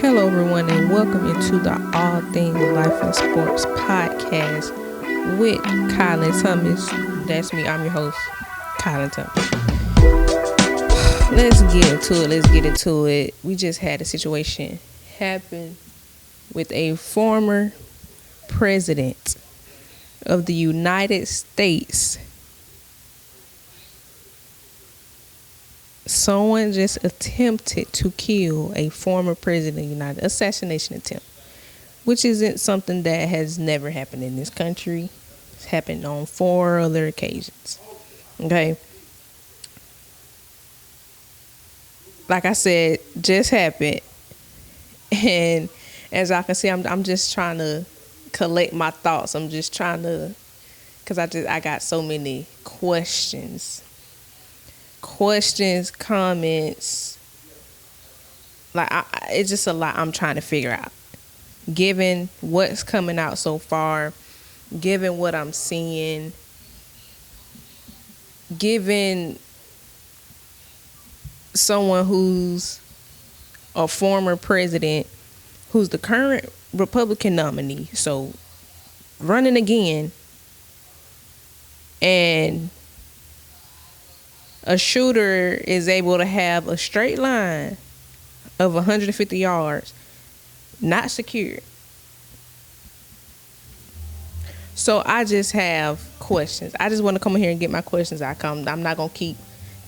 Hello, everyone, and welcome into the All Things Life and Sports podcast with Kylan Thomas. That's me. I'm your host, Kylan Thomas. Let's get into it. We just had a situation happen with a former president of the United States. Someone just attempted to kill a former president of the United States. Assassination attempt, which isn't something that has never happened in this country. It's happened on 4 other occasions. Okay. Like I said, just happened. And as I can see, I'm just trying to collect my thoughts. I'm just trying to, because I got so many questions, comments. Like it's just a lot I'm trying to figure out. Given what's coming out so far, given what I'm seeing, given someone who's a former president, who's the current Republican nominee, so running again, and a shooter is able to have a straight line of 150 yards, not secured. So I just have questions. I just want to come in here and get my questions out. I'm not going to keep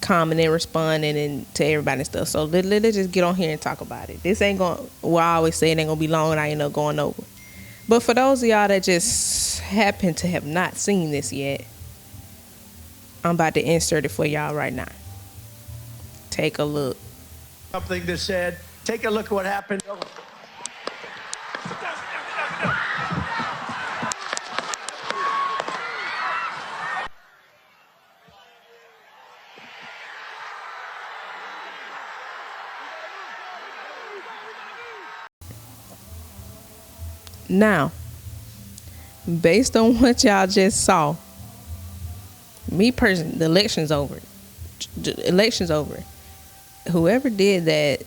commenting and responding and to everybody and stuff. So let's just get on here and talk about it. This ain't going, well, I always say it ain't going to be long and I end up going over. But for those of y'all that just happen to have not seen this yet, I'm about to insert it for y'all right now. Take a look. Something that said, take a look at what happened. Now, based on what y'all just saw, me personally, the election's over. Whoever did that,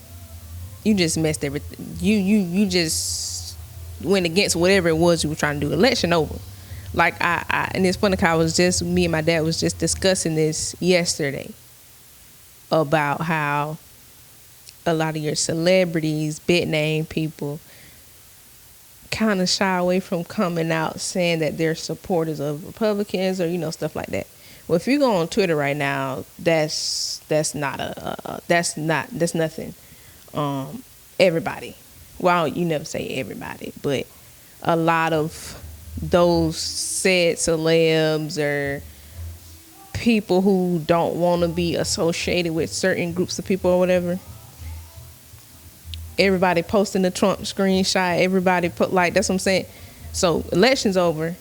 you just messed everything. You just went against whatever it was you were trying to do. Election over. Like and it's funny because me and my dad was just discussing this yesterday about how a lot of your celebrities, big name people, kind of shy away from coming out saying that they're supporters of Republicans or stuff like that. Well, if you go on Twitter right now, that's nothing. Everybody. Well, you never say everybody, but a lot of those said celebs or people who don't want to be associated with certain groups of people or whatever. Everybody posting the Trump screenshot. Everybody that's what I'm saying. So election's over.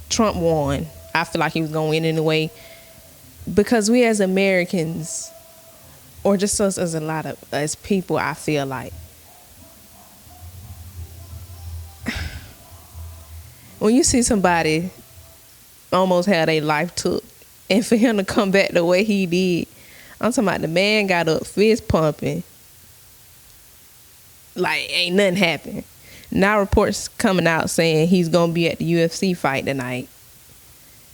Trump won. I feel like he was going to win anyway. Because we as Americans, or just us as people, I feel like, when you see somebody almost had their life took, and for him to come back the way he did, I'm talking about the man got up fist pumping, like ain't nothing happened. Now reports coming out saying he's going to be at the UFC fight tonight.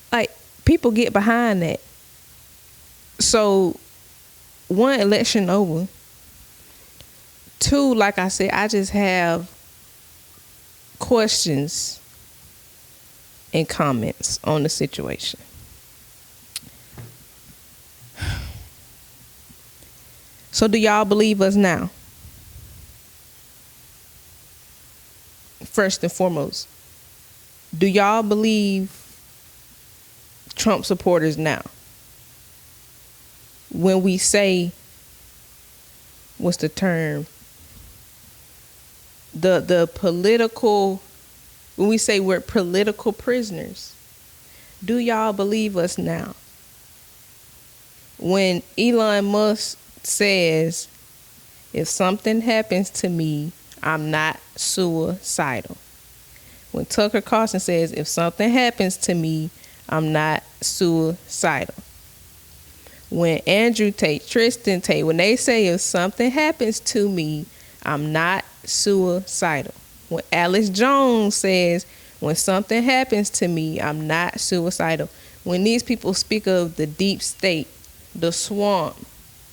Like, people get behind that. So, 1, election over. 2, like I said, I just have questions and comments on the situation. So, do y'all believe us now? First and foremost, do y'all believe Trump supporters now? When we say, what's the term? The political, when we say we're political prisoners, do y'all believe us now? When Elon Musk says, if something happens to me, I'm not suicidal. When Tucker Carlson says, if something happens to me, I'm not suicidal. When Andrew Tate, Tristan Tate, when they say if something happens to me, I'm not suicidal. When Alice Jones says, when something happens to me, I'm not suicidal. When these people speak of the deep state, the swamp,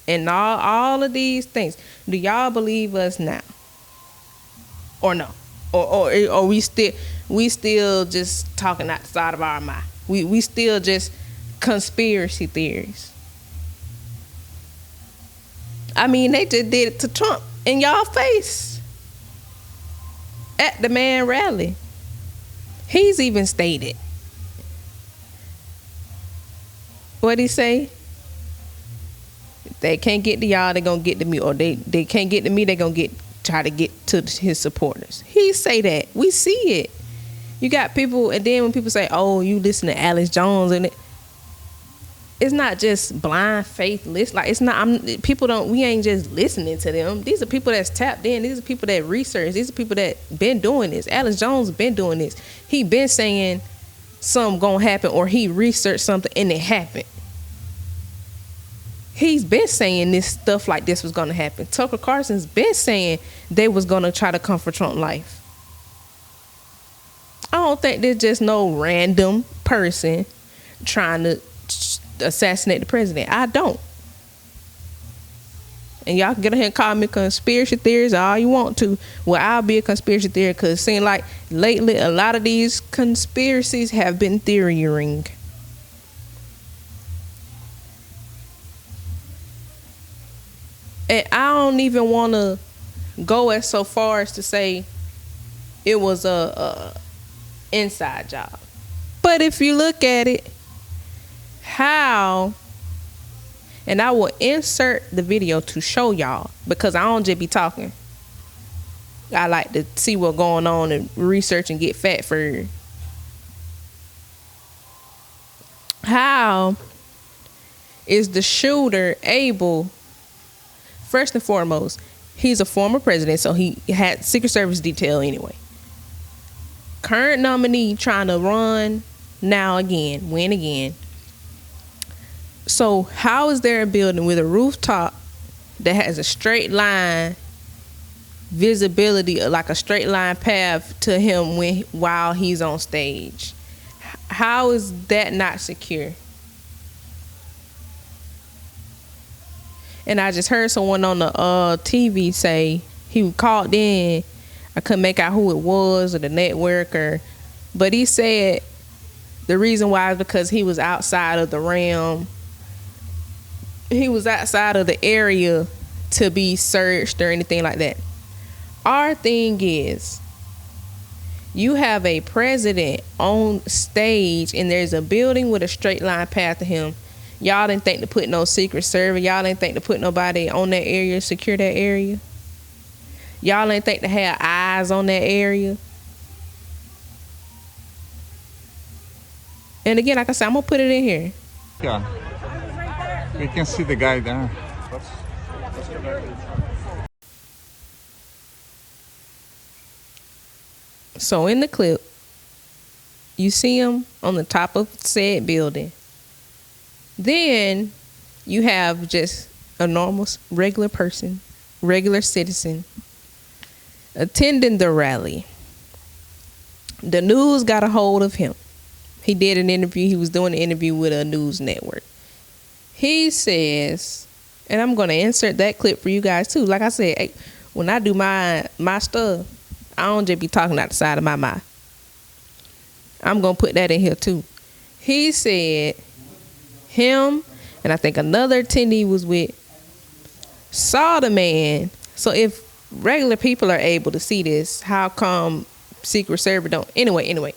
and all of these things, do y'all believe us now? Or no? Or we still just talking out the side of our mouth? We still just conspiracy theories. I mean, they just did it to Trump in y'all face at the man rally. He's even stated, what he say? If they can't get to y'all, they gonna get to me, or they can't get to me, they gonna try to get to his supporters. He say that. We see it. You got people, and then when people say, "Oh, you listen to Alex Jones," and it's not just blind faith list. Like, it's not. We ain't just listening to them. These are people that's tapped in. These are people that research. These are people that been doing this. Alex Jones been doing this. He been saying something gonna happen, or he researched something and it happened. He's been saying this stuff like this was gonna happen. Tucker Carlson's been saying they was gonna try to come for Trump life. I don't think there's just no random person trying to assassinate the president. I don't. And y'all can get ahead and call me conspiracy theories all you want to. Well, I'll be a conspiracy theorist, because it seems like lately a lot of these conspiracies have been theorying. And I don't even want to go as so far as to say it was a inside job. But if you look at it, how, and I will insert the video to show y'all, because I don't just be talking. I like to see what's going on and research and get fat for. How is the shooter able? First and foremost, he's a former president, so he had Secret Service detail anyway. Current nominee trying to run now again, win again. So how is there a building with a rooftop that has a straight line visibility, like a straight line path to him while he's on stage? How is that not secure? And I just heard someone on the TV say he called in. I couldn't make out who it was or the network, but he said the reason why is because he was outside of the realm. He was outside of the area to be searched or anything like that. Our thing is, you have a president on stage and there's a building with a straight line path to him. Y'all didn't think to put no Secret Service. Y'all didn't think to put nobody on that area, secure that area. Y'all didn't think to have eyes on that area. And again, like I said, I'm gonna put it in here. Yeah, we can see the guy there. So in the clip, you see him on the top of said building. Then you have just a normal, regular person, regular citizen attending the rally. The news got a hold of him. He did an interview. He was doing an interview with a news network. He says, and I'm going to insert that clip for you guys too. Like I said, when I do my stuff, I don't just be talking out the side of my mouth. I'm going to put that in here too. He said him and I think another attendee was with, saw the man. So if regular people are able to see this, how come Secret Service don't? Anyway,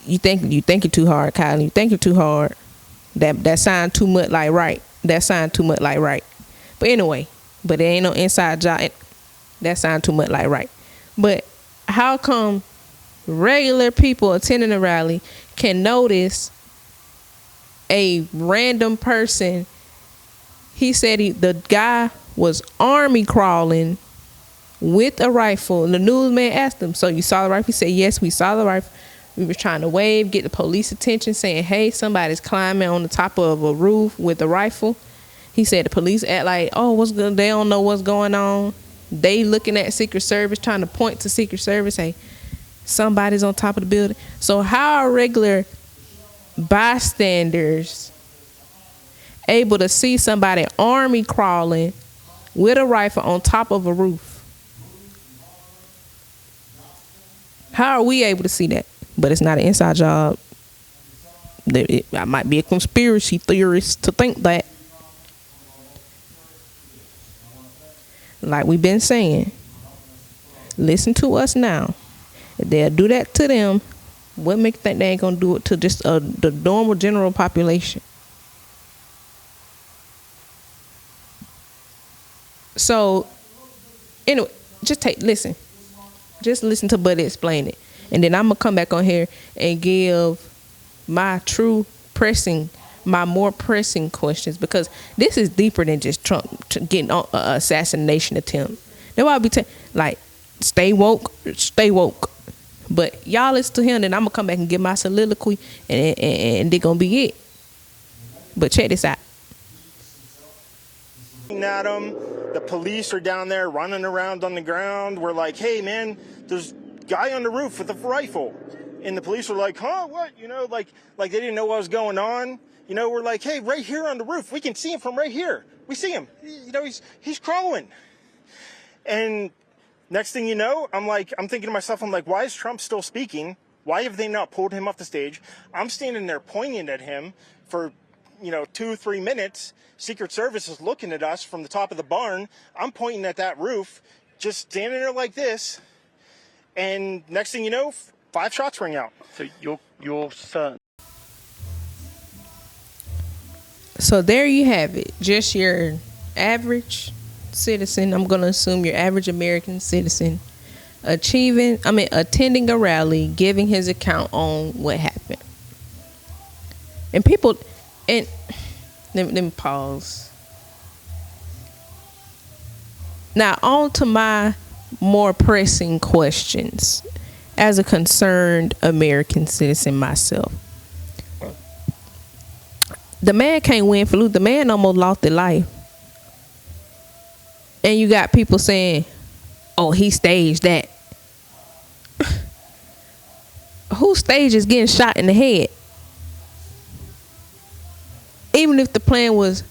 you think you're too hard, Kylie. You think you're too hard. That sound too much like right. That sound too much like right. But anyway, but it ain't no inside job. That sound too much like right. But how come regular people attending a rally can notice a random person? He said the guy was army crawling with a rifle. And the newsman asked him, so you saw the rifle? He said, yes, we saw the rifle. We were trying to wave, get the police attention, saying, hey, somebody's climbing on the top of a roof with a rifle. He said the police act like, oh, what's good? They don't know what's going on. They looking at Secret Service, trying to point to Secret Service, say somebody's on top of the building. So how are regular bystanders able to see somebody army crawling with a rifle on top of a roof? How are we able to see that? But it's not an inside job. I might be a conspiracy theorist to think that. Like we've been saying, listen to us now. If they'll do that to them, what makes you think they ain't gonna do it to just the normal general population? So, anyway, just listen to Buddy explain it, and then I'm gonna come back on here and give my more pressing questions, because this is deeper than just Trump getting on an assassination attempt. That's why I be like, stay woke. But y'all listen to him, then I'm gonna come back and give my soliloquy, and they're gonna be it. But check this out. At them, the police are down there running around on the ground. We're like, hey man, there's a guy on the roof with a rifle, and the police are like, huh, what? Like they didn't know what was going on. We're like, hey, right here on the roof, we can see him from right here. We see him. He's crawling. And next thing you know, I'm thinking to myself, why is Trump still speaking? Why have they not pulled him off the stage? I'm standing there pointing at him for 2-3 minutes. Secret Service is looking at us from the top of the barn. I'm pointing at that roof, just standing there like this. And next thing you know, 5 shots ring out. So you're certain. So there you have it. Just your average citizen. I'm going to assume your average American citizen attending a rally, giving his account on what happened. And people, and let me pause. Now on to my more pressing questions as a concerned American citizen myself. The man can't win for lose. The man almost lost his life. And you got people saying, oh, he staged that. Who stages getting shot in the head? Even if the plan was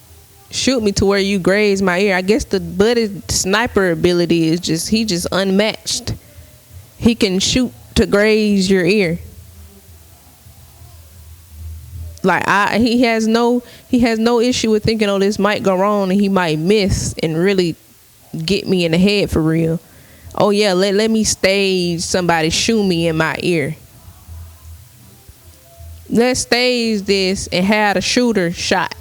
shoot me to where you graze my ear, I guess the Buddy sniper ability is just unmatched. He can shoot to graze your ear. Like he has no issue with thinking, oh, this might go wrong and he might miss and really get me in the head for real. Oh yeah, let me stage somebody shoot me in my ear. Let's stage this and have a shooter shot.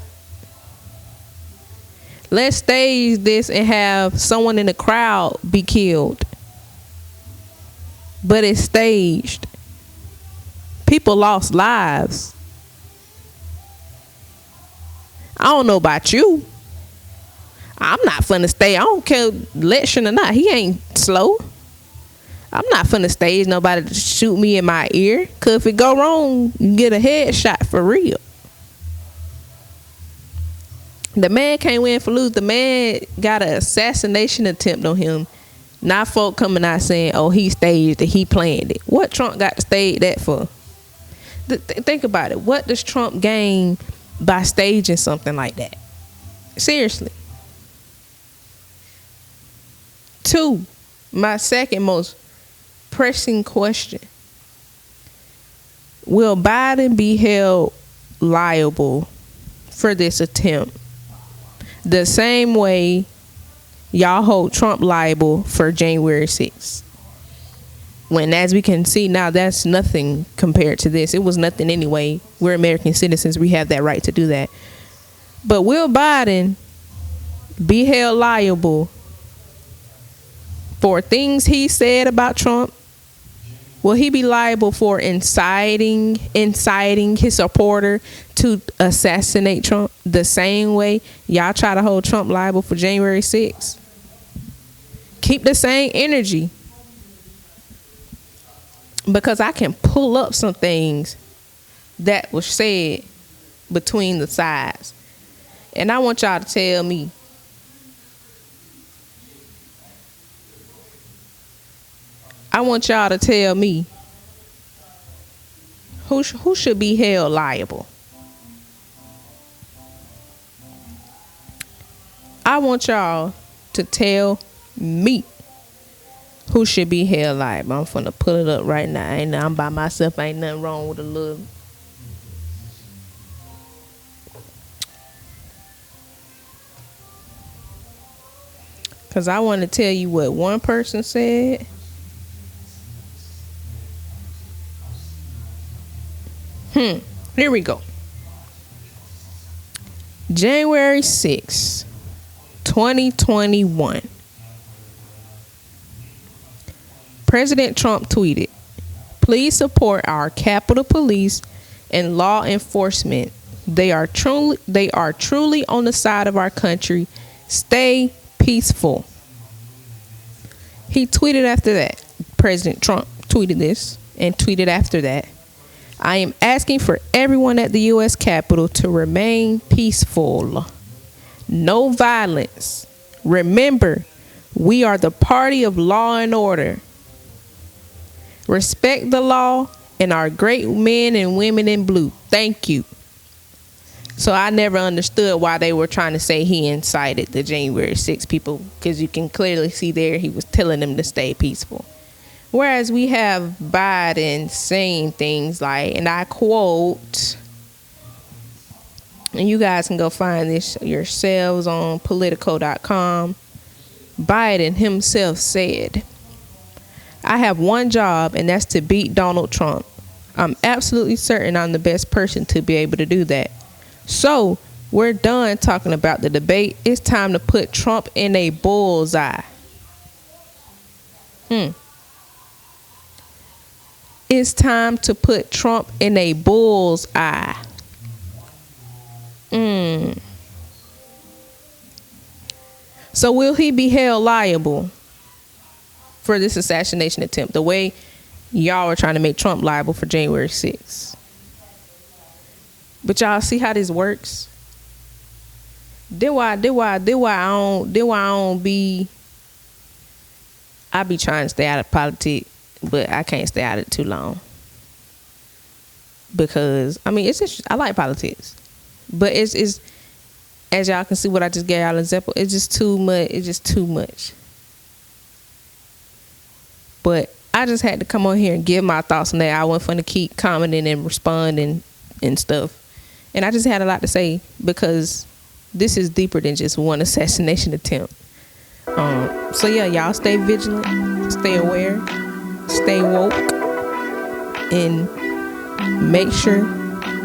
Let's stage this and have someone in the crowd be killed. But it's staged. People lost lives. I don't know about you. I'm not finna stay. I don't care election or not. He ain't slow. I'm not finna stage nobody to shoot me in my ear. Cause if it go wrong, you get a headshot for real. The man can't win for lose. The man got an assassination attempt on him. Not folk coming out saying, oh, he staged it, he planned it. What Trump got to stage that for? Think about it. What does Trump gain by staging something like that? Seriously. 2, my second most pressing question. Will Biden be held liable for this attempt the same way y'all hold Trump liable for January 6th? When, as we can see now, that's nothing compared to this. It was nothing anyway. We're American citizens. We have that right to do that. But will Biden be held liable for things he said about Trump? Will he be liable for inciting his supporter to assassinate Trump the same way y'all try to hold Trump liable for January 6th? Keep the same energy. Because I can pull up some things that was said between the sides. And I want y'all to tell me, I want y'all to tell me who should be held liable. I want y'all to tell me who should be held liable. I'm finna pull it up right now. I'm by myself. Ain't nothing wrong with a little. Because I want to tell you what one person said. Here we go. January 6th, 2021. President Trump tweeted, "Please support our Capitol Police and law enforcement. They are truly on the side of our country. Stay peaceful." He tweeted after that. President Trump tweeted this and tweeted after that, "I am asking for everyone at the U.S. Capitol to remain peaceful. No violence. Remember, we are the party of law and order. Respect the law and our great men and women in blue. Thank you." So I never understood why they were trying to say he incited the January 6 people, because you can clearly see there he was telling them to stay peaceful. Whereas we have Biden saying things like, and I quote, and you guys can go find this yourselves on Politico.com. Biden himself said, "I have one job, and that's to beat Donald Trump. I'm absolutely certain I'm the best person to be able to do that. So we're done talking about the debate. It's time to put Trump in a bullseye." It's time to put Trump in a bullseye. So will he be held liable for this assassination attempt, the way y'all are trying to make Trump liable for January 6th? But y'all see how this works? Then why I don't be, I be trying to stay out of politics, but I can't stay out of it too long. Because, I mean, it's just, I like politics. But it's as y'all can see what I just gave y'all an example, it's just too much. It's just too much. But I just had to come on here and give my thoughts on that. I wasn't going to keep commenting and responding and stuff. And I just had a lot to say, because this is deeper than just one assassination attempt. So yeah, y'all stay vigilant, stay aware, stay woke, and make sure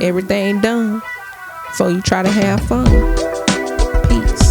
everything done before you try to have fun. Peace.